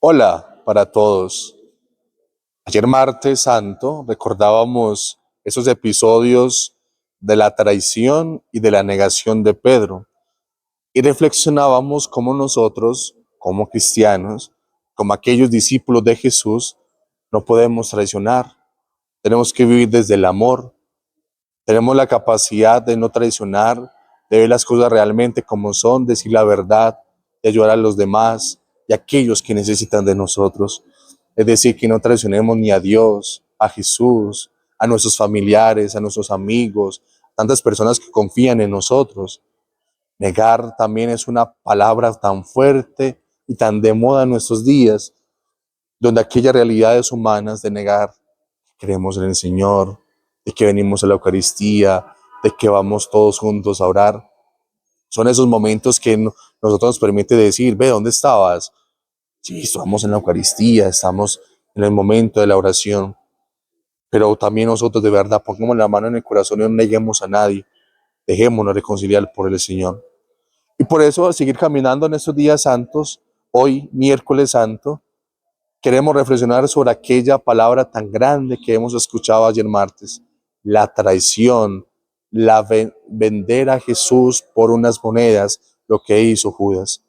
Hola para todos. Ayer martes santo recordábamos esos episodios de la traición y de la negación de Pedro y reflexionábamos cómo nosotros, como cristianos, como aquellos discípulos de Jesús, no podemos traicionar. Tenemos que vivir desde el amor. Tenemos la capacidad de no traicionar, de ver las cosas realmente como son, decir la verdad, de ayudar a los demás y a aquellos que necesitan de nosotros. Es decir, que no traicionemos ni a Dios, a Jesús, a nuestros familiares, a nuestros amigos, tantas personas que confían en nosotros. Negar también es una palabra tan fuerte y tan de moda en nuestros días, donde aquellas realidades humanas de negar que creemos en el Señor, de que venimos a la Eucaristía, de que vamos todos juntos a orar, son esos momentos que nosotros nos permite decir, ve, ¿dónde estabas? Sí, estamos en la Eucaristía, estamos en el momento de la oración, pero también nosotros de verdad pongamos la mano en el corazón y no neguemos a nadie, dejémonos reconciliar por el Señor. Y por eso, al seguir caminando en estos días santos, hoy, miércoles santo, queremos reflexionar sobre aquella palabra tan grande que hemos escuchado ayer martes, la traición, vender a Jesús por unas monedas, lo que hizo Judas.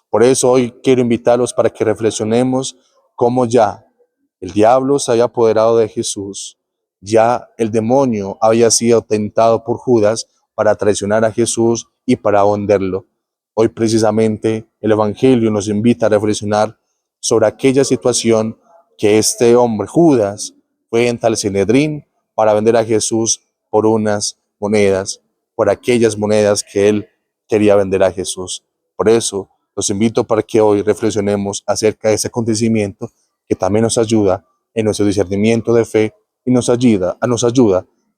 Por eso hoy quiero invitarlos para que reflexionemos cómo ya el diablo se había apoderado de Jesús, ya el demonio había sido tentado por Judas para traicionar a Jesús y para venderlo. Hoy precisamente el Evangelio nos invita a reflexionar sobre aquella situación que este hombre, Judas, fue en tal Sanedrín para vender a Jesús por unas monedas, por aquellas monedas que él quería vender a Jesús. Por eso los invito para que hoy reflexionemos acerca de ese acontecimiento que también nos ayuda en nuestro discernimiento de fe y nos ayuda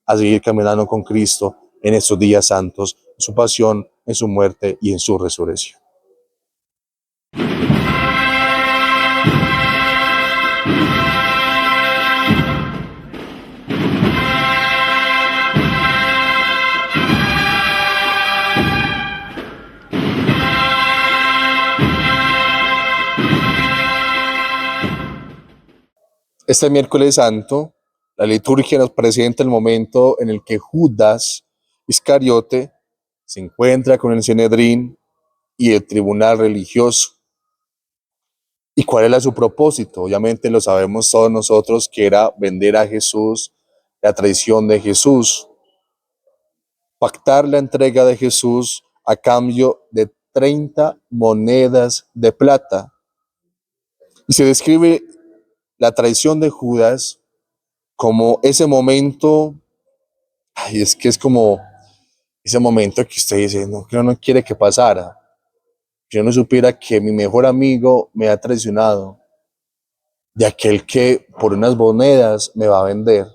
a seguir caminando con Cristo en estos días santos, en su pasión, en su muerte y en su resurrección. Este miércoles santo, la liturgia nos presenta el momento en el que Judas Iscariote se encuentra con el Sanedrín y el tribunal religioso. ¿Y cuál era su propósito? Obviamente lo sabemos todos nosotros, que era vender a Jesús, la traición de Jesús, pactar la entrega de Jesús a cambio de 30 monedas de plata. Y se describe la traición de Judas como ese momento, es que es como ese momento que usted dice, no, que uno no quiere que pasara. Yo no supiera que mi mejor amigo me ha traicionado, de aquel que por unas monedas me va a vender,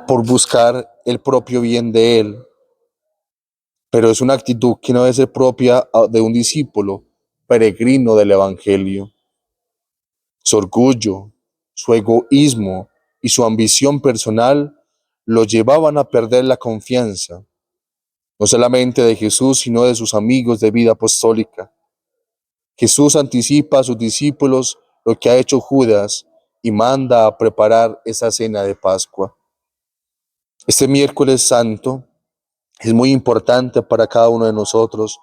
por buscar el propio bien de él. Pero es una actitud que no debe ser propia de un discípulo peregrino del Evangelio. Su orgullo, su egoísmo y su ambición personal lo llevaban a perder la confianza, no solamente de Jesús, sino de sus amigos de vida apostólica. Jesús anticipa a sus discípulos lo que ha hecho Judas y manda a preparar esa cena de Pascua. Este miércoles santo es muy importante para cada uno de nosotros,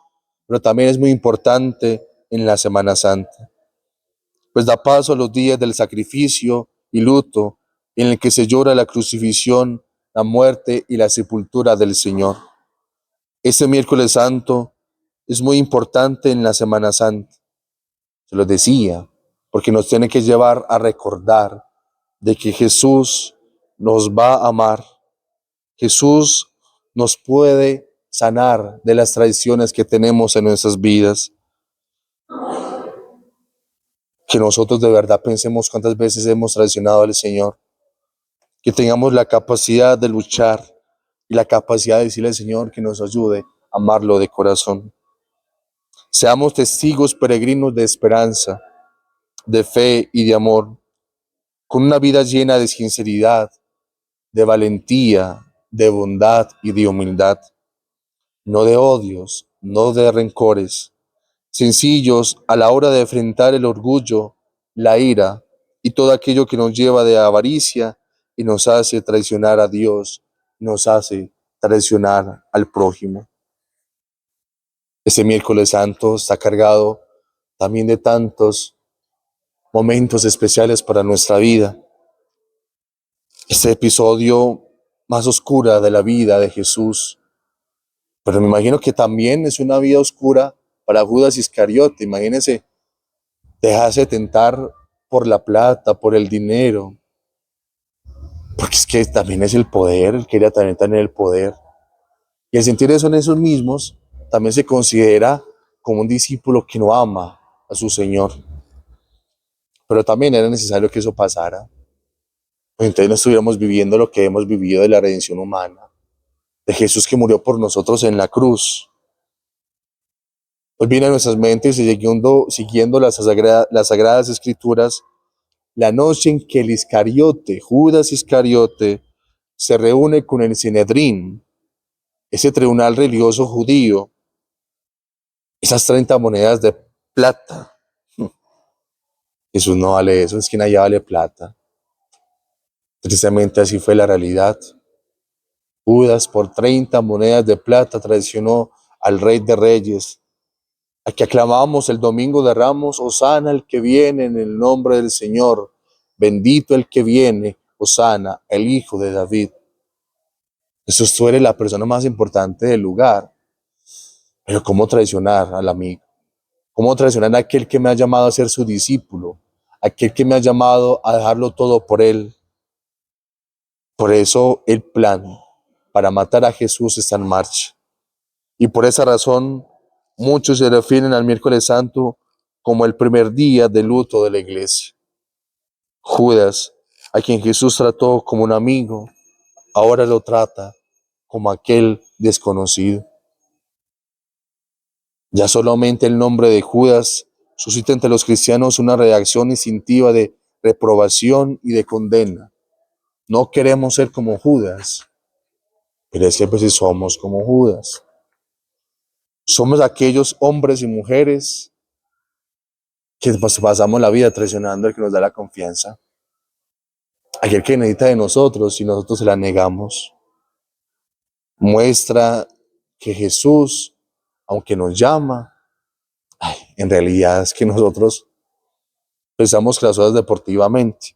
pero también es muy importante en la Semana Santa, pues da paso a los días del sacrificio y luto, en el que se llora la crucifixión, la muerte y la sepultura del Señor. Este miércoles santo es muy importante en la Semana Santa, se lo decía, porque nos tiene que llevar a recordar de que Jesús nos va a amar. Jesús nos puede sanar de las traiciones que tenemos en nuestras vidas. Que nosotros de verdad pensemos cuántas veces hemos traicionado al Señor. Que tengamos la capacidad de luchar y la capacidad de decirle al Señor que nos ayude a amarlo de corazón. Seamos testigos peregrinos de esperanza, de fe y de amor, con una vida llena de sinceridad, de valentía, de bondad y de humildad, no de odios, no de rencores, sencillos a la hora de enfrentar el orgullo la ira y todo aquello que nos lleva de avaricia y nos hace traicionar a Dios, nos hace traicionar al prójimo. Este miércoles santo está cargado también de tantos momentos especiales para nuestra vida. Este episodio más oscura de la vida de Jesús, pero me imagino que también es una vida oscura para Judas Iscariote. Imagínense dejarse tentar por la plata, por el dinero, porque es que también es el poder, él quería también tener el poder. Y al sentir eso en esos mismos, también se considera como un discípulo que no ama a su Señor. Pero también era necesario que eso pasara. Pues entonces no estuviéramos viviendo lo que hemos vivido de la redención humana, de Jesús que murió por nosotros en la cruz. Hoy viene a nuestras mentes, siguiendo las sagradas escrituras, la noche en que el Iscariote, Judas Iscariote, se reúne con el Sinedrín, ese tribunal religioso judío, esas 30 monedas de plata. Jesús no vale eso, es que nadie vale plata. Tristemente así fue la realidad. Judas por 30 monedas de plata traicionó al Rey de Reyes, a que aclamábamos el domingo de Ramos: Hosana el que viene en el nombre del Señor, bendito el que viene, Hosana, el Hijo de David. Jesús, tú eres la persona más importante del lugar, pero ¿cómo traicionar al amigo? ¿Cómo traicionar a aquel que me ha llamado a ser su discípulo? Aquel que me ha llamado a dejarlo todo por él. Por eso el plan para matar a Jesús está en marcha. Y por esa razón muchos se refieren al miércoles santo como el primer día de luto de la iglesia. Judas, a quien Jesús trató como un amigo, ahora lo trata como aquel desconocido. Ya solamente el nombre de Judas suscita entre los cristianos una reacción instintiva de reprobación y de condena. No queremos ser como Judas, pero es que pues si somos como Judas. Somos aquellos hombres y mujeres que pasamos la vida traicionando al que nos da la confianza, aquel que necesita de nosotros y nosotros se la negamos. Muestra que Jesús, aunque nos llama, en realidad es que nosotros pensamos que las cosas deportivamente.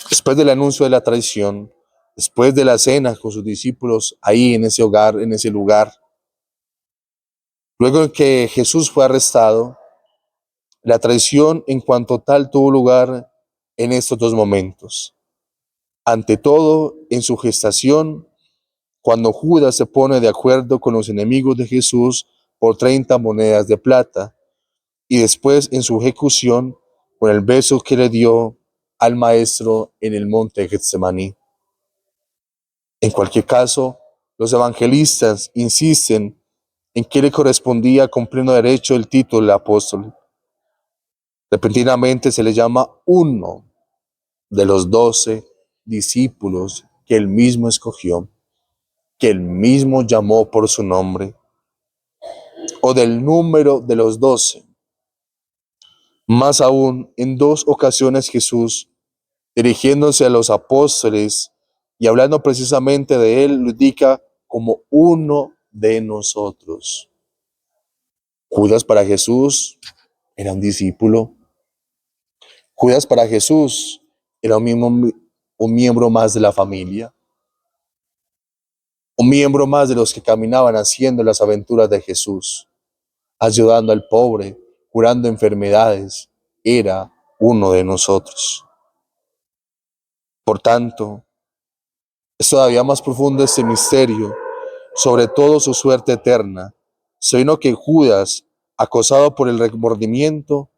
Después del anuncio de la traición, después de la cena con sus discípulos ahí en ese hogar, en ese lugar, luego de que Jesús fue arrestado, la traición en cuanto tal tuvo lugar en estos dos momentos. Ante todo, en su gestación, cuando Judas se pone de acuerdo con los enemigos de Jesús por 30 monedas de plata, y después en su ejecución, con el beso que le dio al maestro en el monte de Getsemaní. En cualquier caso, los evangelistas insisten en que le correspondía con pleno derecho el título de apóstol. Repentinamente se le llama uno de los 12 discípulos que él mismo escogió, que él mismo llamó por su nombre, o del número de los 12. Más aún, en dos ocasiones Jesús, dirigiéndose a los apóstoles y hablando precisamente de él, lo indica como uno de nosotros. Judas para Jesús era un discípulo. Judas para Jesús era un miembro más de la familia, un miembro más de los que caminaban haciendo las aventuras de Jesús, ayudando al pobre, curando enfermedades. Era uno de nosotros. Por tanto, es todavía más profundo este misterio, sobre todo su suerte eterna, sino que Judas, acosado por el remordimiento,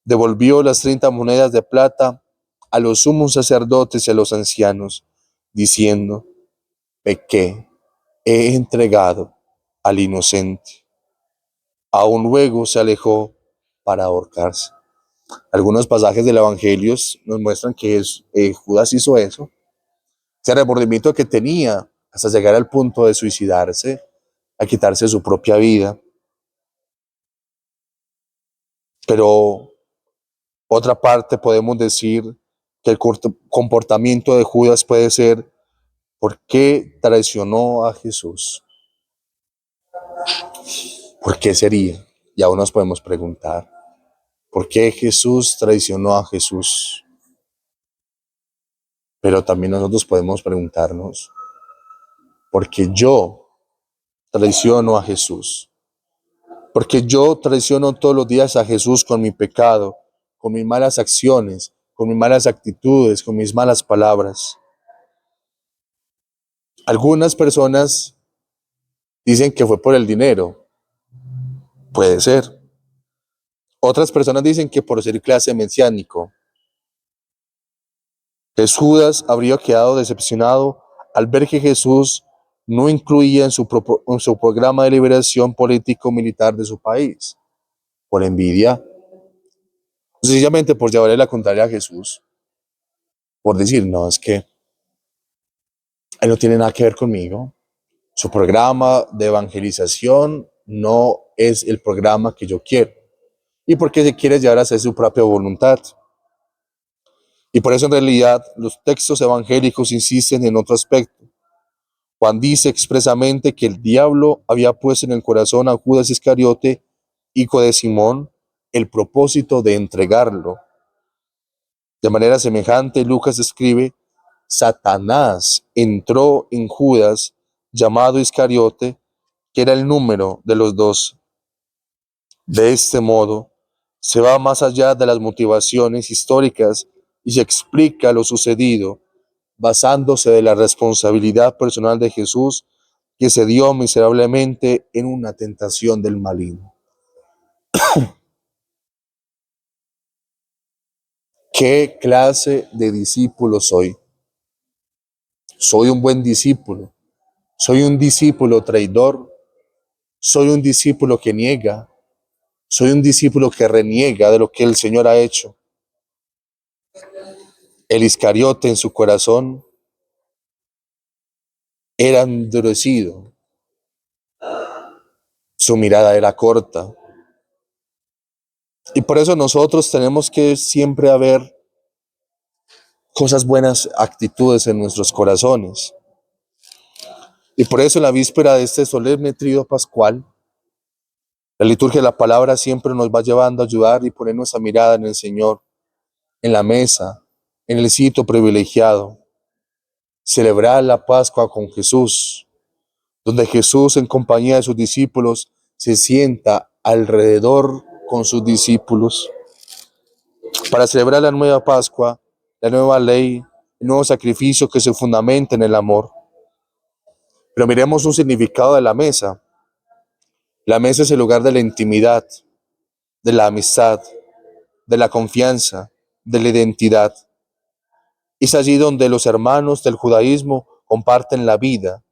devolvió las 30 monedas de plata a los sumos sacerdotes y a los ancianos, diciendo: pequé, he entregado al inocente. Aún luego se alejó para ahorcarse. Algunos pasajes del Evangelio nos muestran que Judas hizo eso, ese remordimiento que tenía hasta llegar al punto de suicidarse, a quitarse su propia vida. Pero Otra parte podemos decir que el comportamiento de Judas puede ser: ¿por qué traicionó a Jesús? ¿Por qué sería? Y aún nos podemos preguntar, ¿por qué Jesús traicionó a Jesús? Pero también nosotros podemos preguntarnos, ¿por qué yo traiciono a Jesús? Porque yo traiciono todos los días a Jesús con mi pecado, con mis malas acciones, con mis malas actitudes, con mis malas palabras. Algunas personas dicen que fue por el dinero. Puede ser. Otras personas dicen que por ser clase mesiánico. Que Judas habría quedado decepcionado al ver que Jesús no incluía en su programa de liberación político-militar de su país. Por envidia. Sencillamente por llevarle la contraria a Jesús. Por decir, no, es que él no tiene nada que ver conmigo. Su programa de evangelización no es el programa que yo quiero. Y porque se quiere llevar a hacer su propia voluntad. Y por eso en realidad los textos evangélicos insisten en otro aspecto. Juan dice expresamente que el diablo había puesto en el corazón a Judas Iscariote, hijo de Simón, el propósito de entregarlo. De manera semejante, Lucas escribe: Satanás entró en Judas, llamado Iscariote, que era el número de los 12. De este modo, se va más allá de las motivaciones históricas y se explica lo sucedido, basándose de la responsabilidad personal de Jesús, que se dio miserablemente en una tentación del maligno. ¿Qué clase de discípulo soy? ¿Soy un buen discípulo? ¿Soy un discípulo traidor? ¿Soy un discípulo que niega? ¿Soy un discípulo que reniega de lo que el Señor ha hecho? El Iscariote en su corazón era endurecido, su mirada era corta. Y por eso nosotros tenemos que siempre haber cosas buenas, actitudes en nuestros corazones. Y por eso en la víspera de este solemne tríodo pascual, la liturgia de la palabra siempre nos va llevando a ayudar y poner nuestra mirada en el Señor, en la mesa, en el sitio privilegiado. Celebrar la Pascua con Jesús, donde Jesús en compañía de sus discípulos se sienta alrededor con sus discípulos para celebrar la nueva Pascua, la nueva ley, el nuevo sacrificio que se fundamenta en el amor. Pero miremos un significado de la mesa. La mesa es el lugar de la intimidad, de la amistad, de la confianza, de la identidad. Es allí donde los hermanos del judaísmo comparten la vida,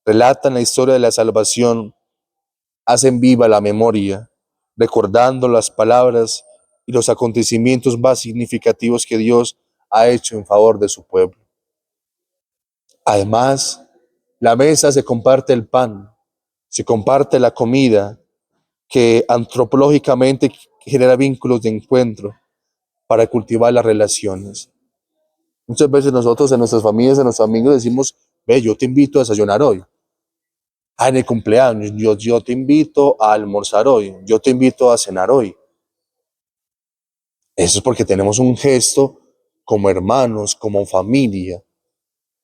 relatan la historia de la salvación, hacen viva la memoria, recordando las palabras y los acontecimientos más significativos que Dios ha hecho en favor de su pueblo. Además, la mesa se comparte el pan, se comparte la comida, que antropológicamente genera vínculos de encuentro para cultivar las relaciones. Muchas veces nosotros en nuestras familias, en nuestros amigos decimos: ve, yo te invito a desayunar hoy. Ah, en el cumpleaños, yo te invito a almorzar hoy, yo te invito a cenar hoy. Eso es porque tenemos un gesto como hermanos, como familia.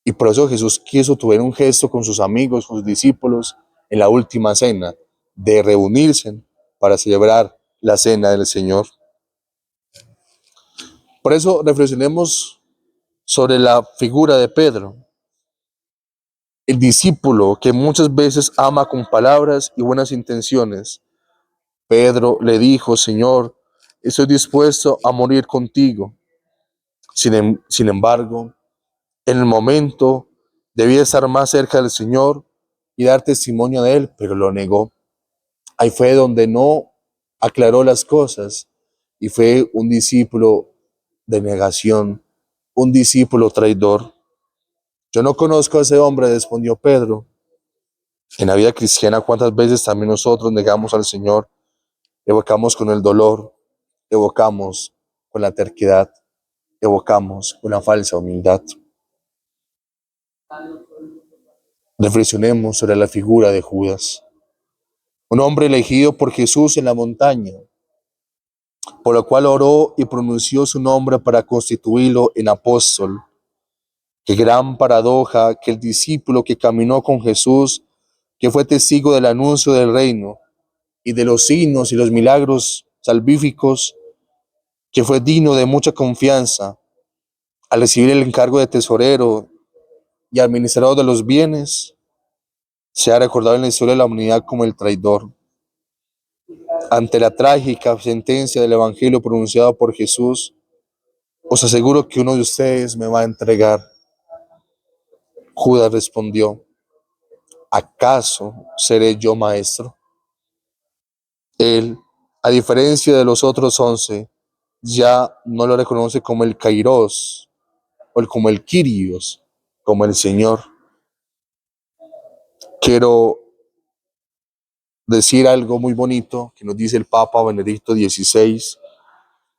Y por eso Jesús quiso tuver un gesto con sus amigos, con sus discípulos, en la última cena, de reunirse para celebrar la cena del Señor. Por eso reflexionemos sobre la figura de Pedro, el discípulo que muchas veces ama con palabras y buenas intenciones. Pedro le dijo: Señor, estoy dispuesto a morir contigo. Sin embargo, en el momento debía estar más cerca del Señor y dar testimonio de Él, pero lo negó. Ahí fue donde no aclaró las cosas y fue un discípulo de negación, un discípulo traidor. Yo no conozco a ese hombre, respondió Pedro. En la vida cristiana, ¿cuántas veces también nosotros negamos al Señor? Evocamos con el dolor, evocamos con la terquedad, evocamos una falsa humildad. Reflexionemos sobre la figura de Judas, un hombre elegido por Jesús en la montaña, por lo cual oró y pronunció su nombre para constituirlo en apóstol. Qué gran paradoja que el discípulo que caminó con Jesús, que fue testigo del anuncio del reino y de los signos y los milagros salvíficos, que fue digno de mucha confianza, al recibir el encargo de tesorero y administrador de los bienes, se ha recordado en la historia de la humanidad como el traidor. Ante la trágica sentencia del Evangelio pronunciado por Jesús, os aseguro que uno de ustedes me va a entregar. Judas respondió, ¿acaso seré yo maestro? Él, a diferencia de los otros 11, ya no lo reconoce como el Kairos o como el Kyrios, como el Señor. Quiero decir algo muy bonito que nos dice el Papa Benedicto XVI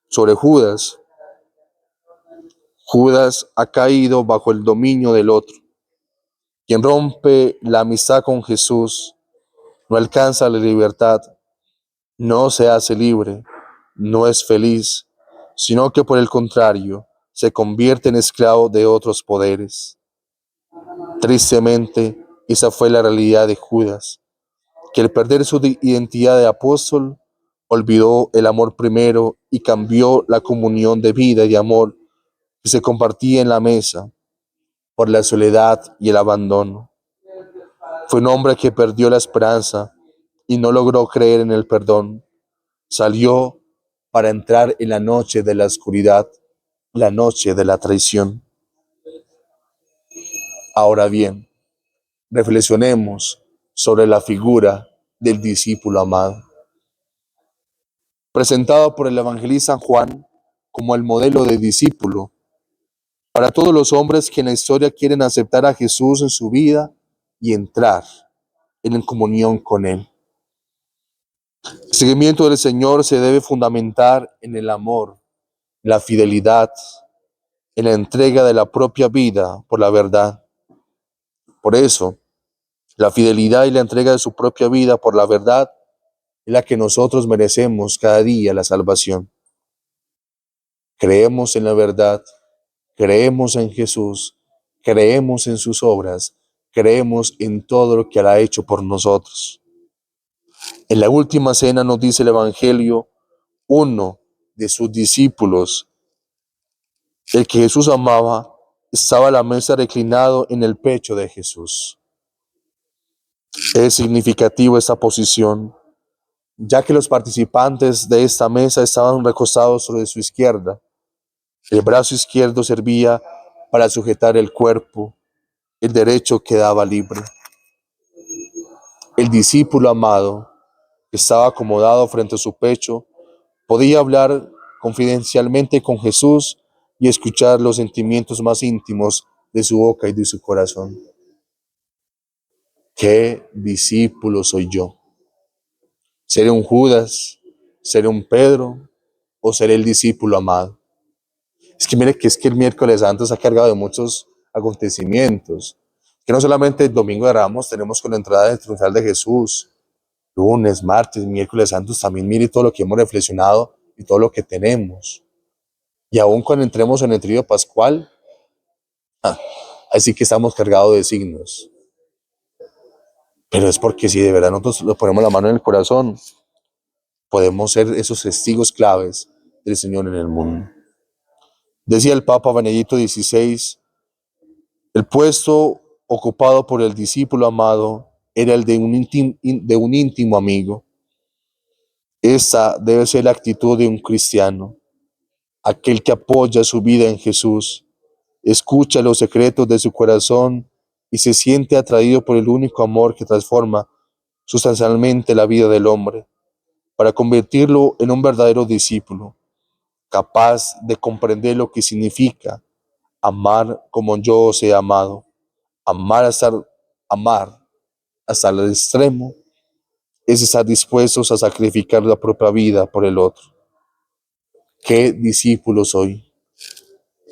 sobre Judas. Judas ha caído bajo el dominio del otro. Quien rompe la amistad con Jesús no alcanza la libertad, no se hace libre, no es feliz, sino que por el contrario, se convierte en esclavo de otros poderes. Tristemente, esa fue la realidad de Judas, que al perder su identidad de apóstol, olvidó el amor primero y cambió la comunión de vida y de amor que se compartía en la mesa por la soledad y el abandono. Fue un hombre que perdió la esperanza y no logró creer en el perdón. Salió para entrar en la noche de la oscuridad, la noche de la traición. Ahora bien, reflexionemos sobre la figura del discípulo amado, presentado por el evangelista Juan como el modelo de discípulo para todos los hombres que en la historia quieren aceptar a Jesús en su vida y entrar en comunión con Él. El seguimiento del Señor se debe fundamentar en el amor, la fidelidad, en la entrega de la propia vida por la verdad. Por eso, la fidelidad y la entrega de su propia vida por la verdad es la que nosotros merecemos cada día la salvación. Creemos en la verdad, creemos en Jesús, creemos en sus obras, creemos en todo lo que Él ha hecho por nosotros. En la última cena nos dice el Evangelio, uno de sus discípulos, el que Jesús amaba, estaba a la mesa reclinado en el pecho de Jesús. Es significativo esta posición, ya que los participantes de esta mesa estaban recostados sobre su izquierda. El brazo izquierdo servía para sujetar el cuerpo, el derecho quedaba libre. El discípulo amado, que estaba acomodado frente a su pecho, podía hablar confidencialmente con Jesús y escuchar los sentimientos más íntimos de su boca y de su corazón. ¿Qué discípulo soy yo? ¿Seré un Judas? ¿Seré un Pedro? ¿O seré el discípulo amado? Es que mire que el miércoles santo está cargado de muchos acontecimientos. Que no solamente el domingo de Ramos tenemos con la entrada triunfal de Jesús, lunes, martes, miércoles santos, también mire todo lo que hemos reflexionado y todo lo que tenemos. Y aún cuando entremos en el trío pascual, así que estamos cargados de signos. Pero es porque si de verdad nosotros le ponemos la mano en el corazón, podemos ser esos testigos claves del Señor en el mundo. Decía el Papa Benedicto XVI, el puesto ocupado por el discípulo amado era el de un íntimo amigo. Esta debe ser la actitud de un cristiano, aquel que apoya su vida en Jesús, escucha los secretos de su corazón y se siente atraído por el único amor que transforma sustancialmente la vida del hombre, para convertirlo en un verdadero discípulo, capaz de comprender lo que significa amar como yo os he amado, amar hasta el extremo, es estar dispuestos a sacrificar la propia vida por el otro. ¿Qué discípulo soy?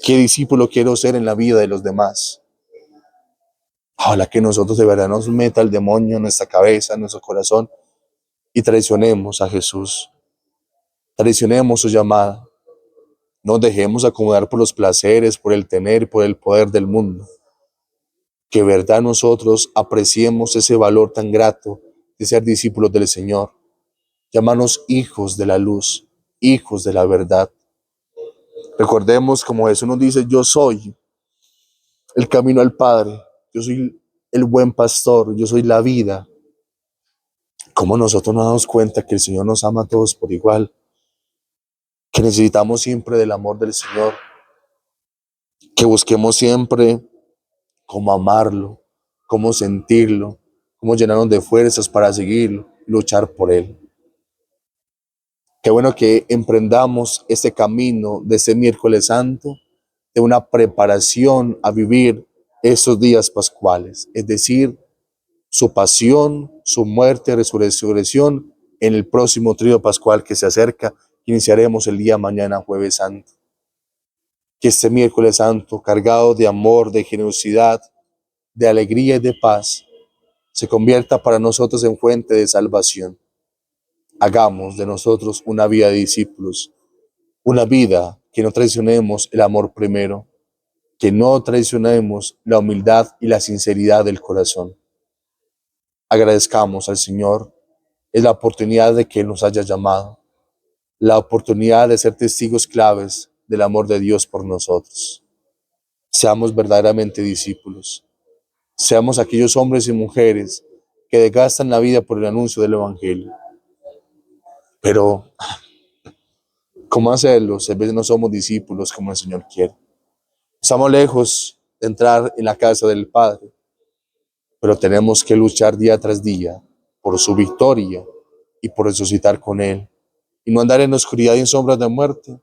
¿Qué discípulo quiero ser en la vida de los demás? Ojalá que nosotros de verdad nos meta el demonio en nuestra cabeza, en nuestro corazón, y traicionemos a Jesús. Traicionemos su llamada. No nos dejemos acomodar por los placeres, por el tener, por el poder del mundo. Que de verdad nosotros apreciemos ese valor tan grato de ser discípulos del Señor. Llámanos hijos de la luz, hijos de la verdad. Recordemos, como Jesús nos dice, yo soy el camino al Padre, yo soy el buen pastor, yo soy la vida. ¿Cómo nosotros nos damos cuenta que el Señor nos ama a todos por igual? Que necesitamos siempre del amor del Señor, que busquemos siempre cómo amarlo, cómo sentirlo, cómo llenarnos de fuerzas para seguirlo, luchar por Él. Qué bueno que emprendamos este camino de este miércoles santo, de una preparación a vivir esos días pascuales, es decir, su pasión, su muerte, resurrección en el próximo trío pascual que se acerca, que iniciaremos el día mañana, Jueves Santo. Que este miércoles santo, cargado de amor, de generosidad, de alegría y de paz, se convierta para nosotros en fuente de salvación. Hagamos de nosotros una vida de discípulos, una vida que no traicionemos el amor primero, que no traicionemos la humildad y la sinceridad del corazón. Agradezcamos al Señor, es la oportunidad de que Él nos haya llamado, la oportunidad de ser testigos claves del amor de Dios por nosotros. Seamos verdaderamente discípulos, seamos aquellos hombres y mujeres que desgastan la vida por el anuncio del Evangelio. Pero, ¿cómo hacerlo? Si a veces no somos discípulos como el Señor quiere. Estamos lejos de entrar en la casa del Padre, pero tenemos que luchar día tras día por su victoria y por resucitar con Él. Y no andar en oscuridad y en sombras de muerte,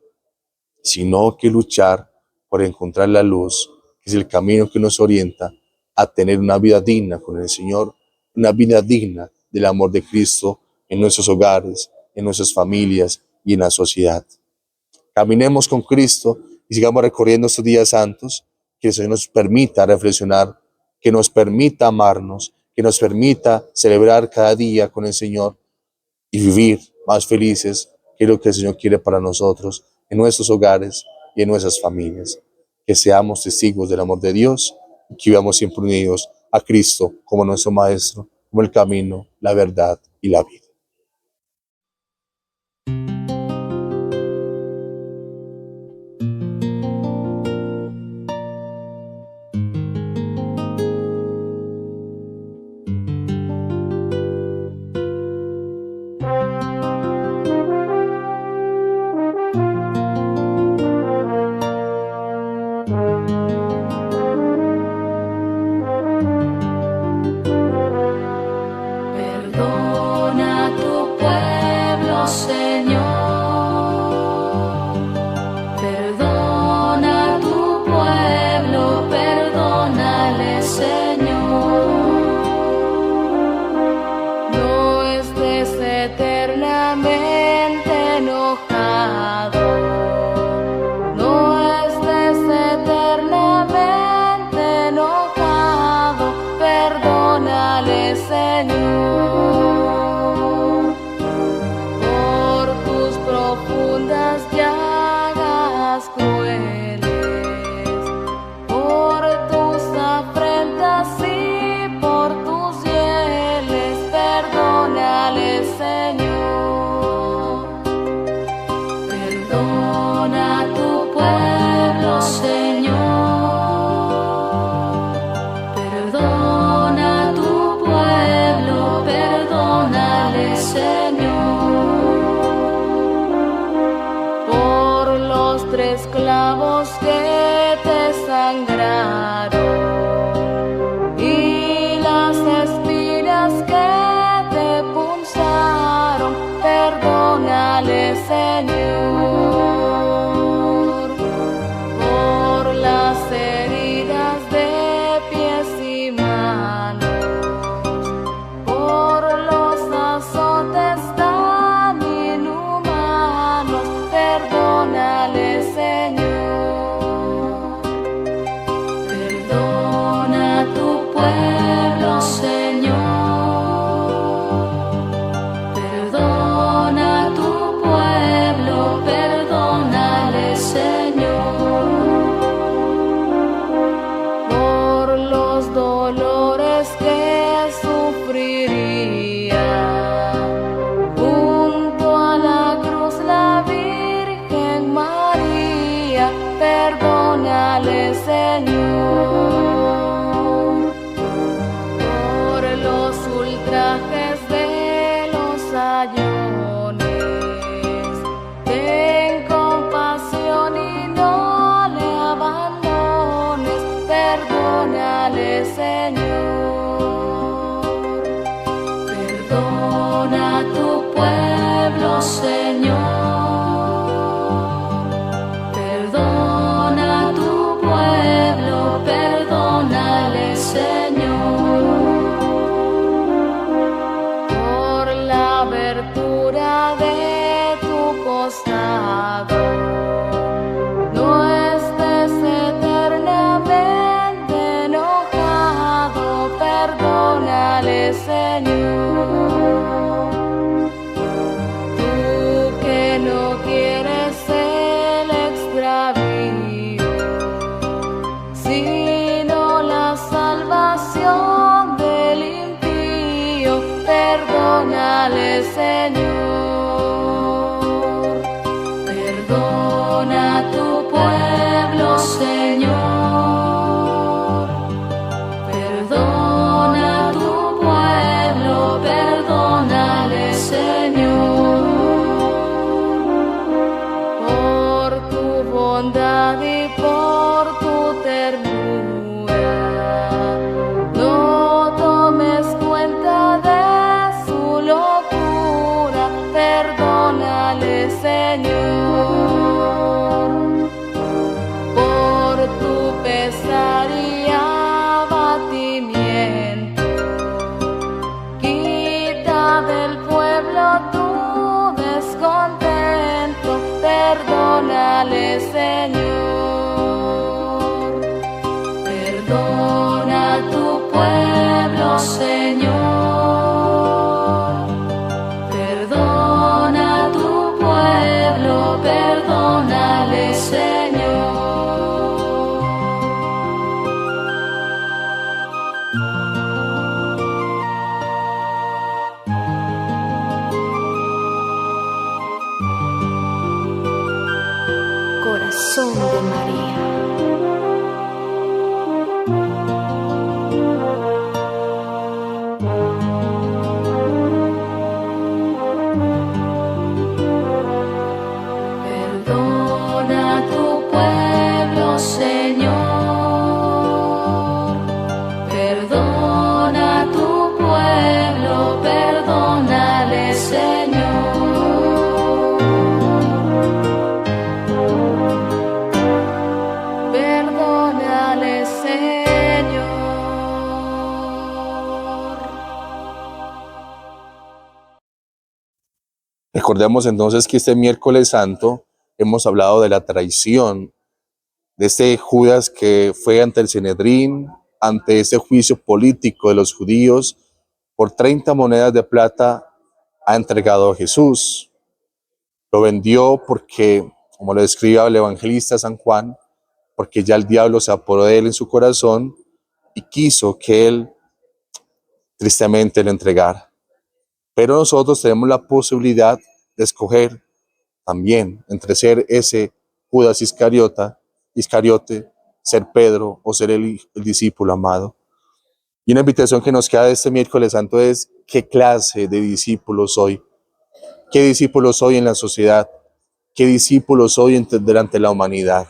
sino que luchar por encontrar la luz, que es el camino que nos orienta a tener una vida digna con el Señor, una vida digna del amor de Cristo en nuestros hogares, en nuestras familias y en la sociedad. Caminemos con Cristo y sigamos recorriendo estos días santos, que el Señor nos permita reflexionar, que nos permita amarnos, que nos permita celebrar cada día con el Señor y vivir más felices, que es lo que el Señor quiere para nosotros, en nuestros hogares y en nuestras familias. Que seamos testigos del amor de Dios y que vivamos siempre unidos a Cristo como nuestro Maestro, como el camino, la verdad y la vida. Perdona a tu pueblo, Señor. Perdona a tu pueblo, perdónale, Señor. No estés eternamente enojado. No estés eternamente enojado. Perdónale, Señor. Profundas llagas crueles, por tus afrentas y por tus hieles, perdónale, Señor. Perdona a tu pueblo, Señor. Perdona a tu pueblo, perdónale, Señor. Tres clavos que te sangraron y las espinas que te punzaron, perdónale, Señor. Por las heridas de pies y manos, por los azotes tan inhumanos, perdónale. Señor, por los ultrajes de los sayones. Ten compasión y no le abandones, perdónale, Señor. Perdona a tu pueblo, Señor. Perdónale, Señor, por la abertura de tu costado. No estés eternamente enojado, perdónale, Señor. Tú que no quieres el extravío, sino la salvación del impío, perdónale, Señor. Perdona a tu pueblo, Señor. Perdona a tu pueblo, perdónale, Señor. Por tu bondad y por tu ternura, no tomes cuenta de su locura, perdónale, Señor. Por tu pesar y abatimiento, quita del pueblo tu descontento, perdónale, Señor. Perdona a tu pueblo, Señor. Perdona a tu pueblo, perdónale, Señor. Corazón de María. Perdona a tu pueblo, Señor. Perdona a tu pueblo, perdónale, Señor. Perdónale, Señor. Recordemos entonces que este miércoles santo hemos hablado de la traición de este Judas que fue ante el Sanedrín, ante ese juicio político de los judíos, por 30 monedas de plata ha entregado a Jesús. Lo vendió porque, como lo describe el evangelista San Juan, porque ya el diablo se apoderó de él en su corazón y quiso que él tristemente le entregara. Pero nosotros tenemos la posibilidad de escoger también entre ser ese Judas Iscariote, ser Pedro o ser el discípulo amado. Y una invitación que nos queda de este miércoles santo es: ¿qué clase de discípulo soy? ¿Qué discípulo soy en la sociedad? ¿Qué discípulo soy delante de la humanidad?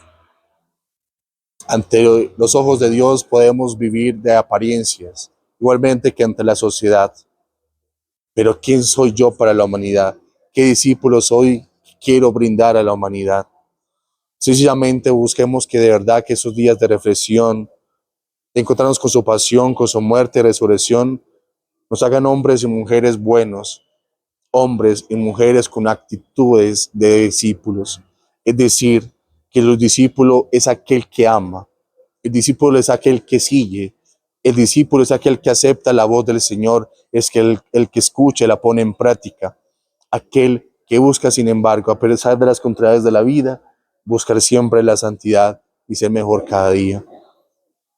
Ante los ojos de Dios podemos vivir de apariencias, igualmente que ante la sociedad. Pero ¿quién soy yo para la humanidad? ¿Qué discípulo soy que quiero brindar a la humanidad? Sencillamente busquemos que de verdad que esos días de reflexión, de encontrarnos con su pasión, con su muerte y resurrección, nos hagan hombres y mujeres buenos, hombres y mujeres con actitudes de discípulos. Es decir, que el discípulo es aquel que ama, el discípulo es aquel que sigue, el discípulo es aquel que acepta la voz del Señor, es que el que escucha y la pone en práctica, aquel que busca, sin embargo, a pesar de las contrariedades de la vida, buscar siempre la santidad y ser mejor cada día.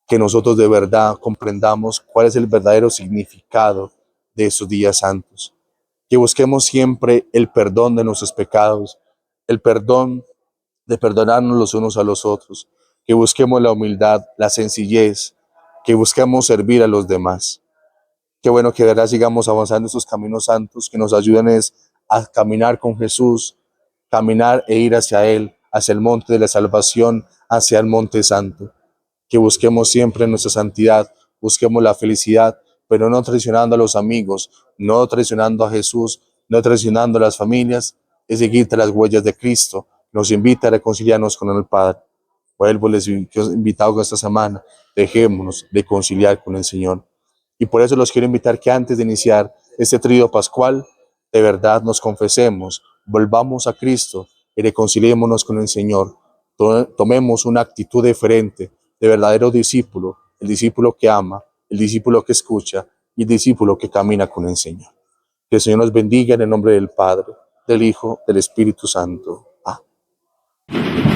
Que nosotros de verdad comprendamos cuál es el verdadero significado de esos días santos. Que busquemos siempre el perdón de nuestros pecados, el perdón de perdonarnos los unos a los otros, que busquemos la humildad, la sencillez, que busquemos servir a los demás. Qué bueno que de verdad sigamos avanzando en estos caminos santos que nos ayuden a caminar con Jesús, caminar e ir hacia Él, hacia el monte de la salvación, hacia el monte santo. Que busquemos siempre nuestra santidad, busquemos la felicidad, pero no traicionando a los amigos, no traicionando a Jesús, no traicionando a las familias, es seguir tras las huellas de Cristo. Nos invita a reconciliarnos con el Padre. Vuelvo, les invitado esta semana, dejémonos de conciliar con el Señor. Y por eso los quiero invitar que antes de iniciar este trío pascual, de verdad nos confesemos, volvamos a Cristo y reconciliémonos con el Señor. Tomemos una actitud diferente, de verdadero discípulo, el discípulo que ama, el discípulo que escucha y el discípulo que camina con el Señor. Que el Señor nos bendiga en el nombre del Padre, del Hijo, del Espíritu Santo. Amén.